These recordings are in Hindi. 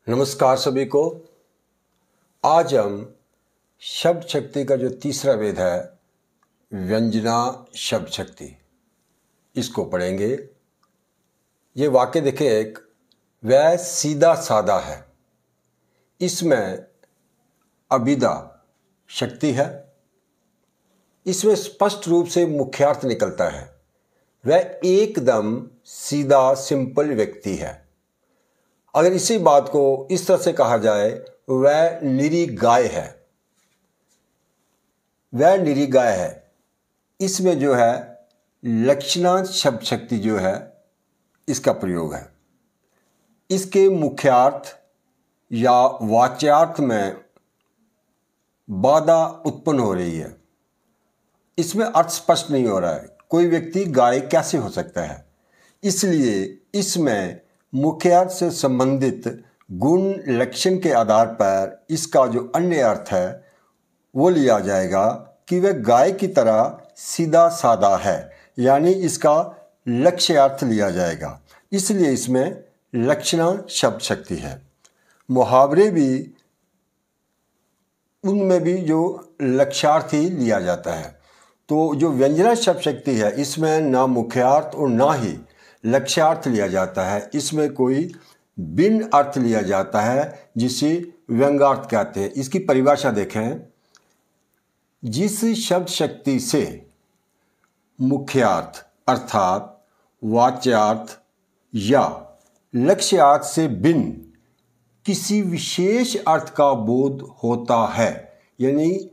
नमस्कार सभी को। आज हम शब्द शक्ति का जो तीसरा वेद है व्यंजना शब्द शक्ति, इसको पढ़ेंगे। ये वाक्य देखें, एक वह सीधा साधा है, इसमें अभिधा शक्ति है। इसमें स्पष्ट रूप से मुख्यार्थ निकलता है, वह एकदम सीधा सिंपल व्यक्ति है। अगर इसी बात को इस तरह से कहा जाए, वह निरी गाय है, वह निरी गाय है। इसमें जो है लक्षणांश शब्द शक्ति जो है इसका प्रयोग है। इसके मुख्यार्थ या वाच्यार्थ में बाधा उत्पन्न हो रही है। इसमें अर्थ स्पष्ट नहीं हो रहा है, कोई व्यक्ति गाय कैसे हो सकता है। इसलिए इसमें मुख्यार्थ से संबंधित गुण लक्षण के आधार पर इसका जो अन्य अर्थ है वो लिया जाएगा कि वह गाय की तरह सीधा साधा है, यानी इसका लक्ष्य अर्थ लिया जाएगा। इसलिए इसमें लक्षणा शब्द शक्ति है। मुहावरे भी, उनमें भी जो लक्ष्यार्थ ही लिया जाता है। तो जो व्यंजना शब्द शक्ति है इसमें ना मुख्यार्थ और ना ही लक्ष्यार्थ लिया जाता है। इसमें कोई भिन्न अर्थ लिया जाता है जिसे व्यंग्यार्थ कहते हैं। इसकी परिभाषा देखें, जिस शब्द शक्ति से मुख्यार्थ अर्थात वाच्यार्थ या लक्ष्यार्थ से भिन्न किसी विशेष अर्थ का बोध होता है, यानी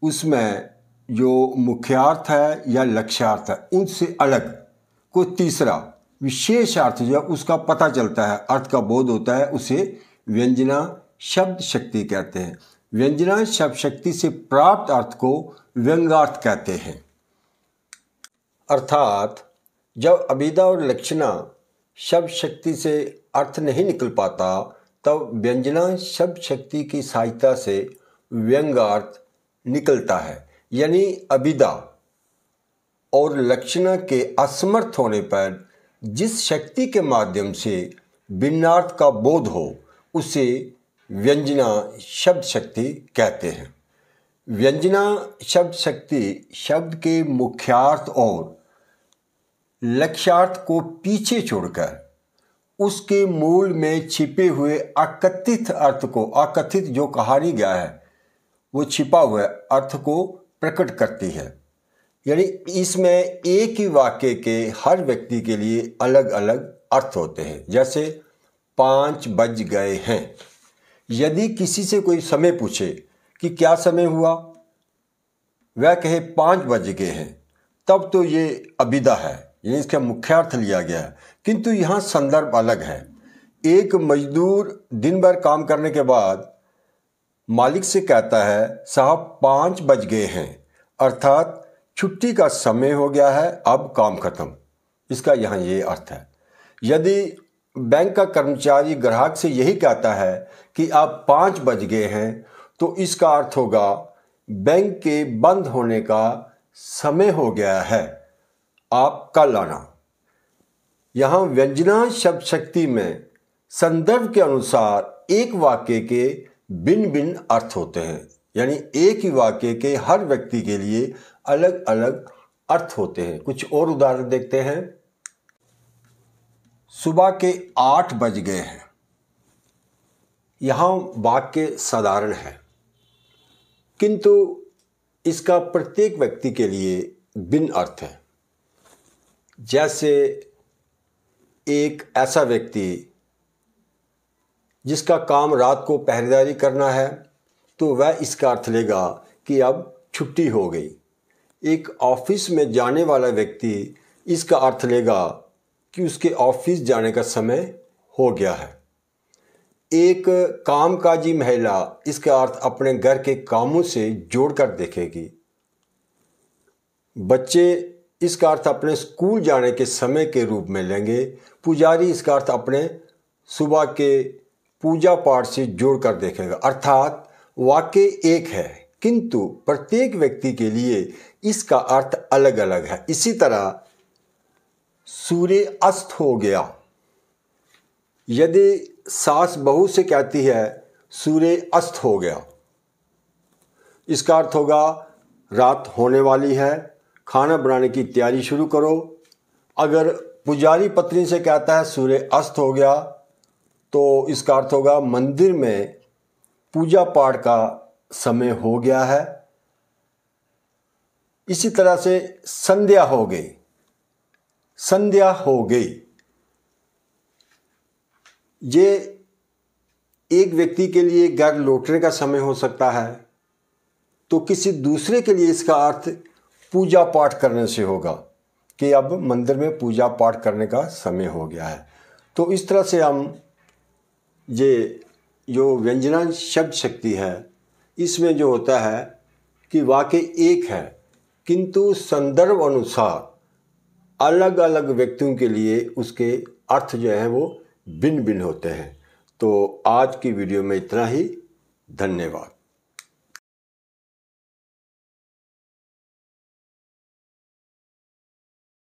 उसमें जो मुख्यार्थ है या लक्ष्यार्थ है उनसे अलग कोई तीसरा विशेष अर्थ जो है उसका पता चलता है, अर्थ का बोध होता है, उसे व्यंजना शब्द शक्ति कहते हैं। व्यंजना शब्द शक्ति से प्राप्त अर्थ को व्यंग्यार्थ कहते हैं। अर्थात जब अभिधा और लक्षणा शब्द शक्ति से अर्थ नहीं निकल पाता, तब व्यंजना शब्द शक्ति की सहायता से व्यंग्यार्थ निकलता है। यानी अभिधा और लक्षणा के असमर्थ होने पर जिस शक्ति के माध्यम से भिन्नार्थ का बोध हो उसे व्यंजना शब्द शक्ति कहते हैं। व्यंजना शब्द शक्ति शब्द के मुख्यार्थ और लक्ष्यार्थ को पीछे छोड़कर उसके मूल में छिपे हुए अकथित अर्थ को, अकथित जो कहा नहीं गया है वो छिपा हुआ अर्थ को प्रकट करती है। यानी इसमें एक ही वाक्य के हर व्यक्ति के लिए अलग अलग अर्थ होते हैं। जैसे 5 बज गए हैं, यदि किसी से कोई समय पूछे कि क्या समय हुआ, वह कहे 5 बज गए हैं, तब तो ये अभिधा है, यानी इसका मुख्यार्थ लिया गया है। किंतु यहाँ संदर्भ अलग है। एक मजदूर दिन भर काम करने के बाद मालिक से कहता है, साहब 5 बज गए हैं, अर्थात छुट्टी का समय हो गया है, अब काम खत्म। इसका यहाँ ये अर्थ है। यदि बैंक का कर्मचारी ग्राहक से यही कहता है कि अब 5 बज गए हैं, तो इसका अर्थ होगा बैंक के बंद होने का समय हो गया है, आप कल आना। यहाँ व्यंजना शब्द शक्ति में संदर्भ के अनुसार एक वाक्य के भिन्न भिन्न अर्थ होते हैं। यानी एक ही वाक्य के हर व्यक्ति के लिए अलग अलग अर्थ होते हैं। कुछ और उदाहरण देखते हैं। सुबह के 8 बज गए हैं। यहाँ वाक्य साधारण है, किंतु इसका प्रत्येक व्यक्ति के लिए भिन्न अर्थ है। जैसे एक ऐसा व्यक्ति जिसका काम रात को पहरेदारी करना है, तो वह इसका अर्थ लेगा कि अब छुट्टी हो गई। एक ऑफिस में जाने वाला व्यक्ति इसका अर्थ लेगा कि उसके ऑफिस जाने का समय हो गया है। एक कामकाजी महिला इसका अर्थ अपने घर के कामों से जोड़कर देखेगी। बच्चे इसका अर्थ अपने स्कूल जाने के समय के रूप में लेंगे। पुजारी इसका अर्थ अपने सुबह के पूजा पाठ से जोड़कर देखेगा। अर्थात वाक्य एक है, किंतु प्रत्येक व्यक्ति के लिए इसका अर्थ अलग अलग है। इसी तरह सूर्य अस्त हो गया, यदि सास बहू से कहती है सूर्य अस्त हो गया, इसका अर्थ होगा रात होने वाली है, खाना बनाने की तैयारी शुरू करो। अगर पुजारी पत्नी से कहता है सूर्य अस्त हो गया तो इसका अर्थ होगा मंदिर में पूजा पाठ का समय हो गया है। इसी तरह से संध्या हो गई, संध्या हो गई, ये एक व्यक्ति के लिए घर लौटने का समय हो सकता है, तो किसी दूसरे के लिए इसका अर्थ पूजा पाठ करने से होगा कि अब मंदिर में पूजा पाठ करने का समय हो गया है। तो इस तरह से हम ये जो व्यंजना शब्द शक्ति है इसमें जो होता है कि वाक्य एक है किंतु संदर्भ अनुसार अलग अलग व्यक्तियों के लिए उसके अर्थ जो है वो भिन्न भिन्न होते हैं। तो आज की वीडियो में इतना ही। धन्यवाद।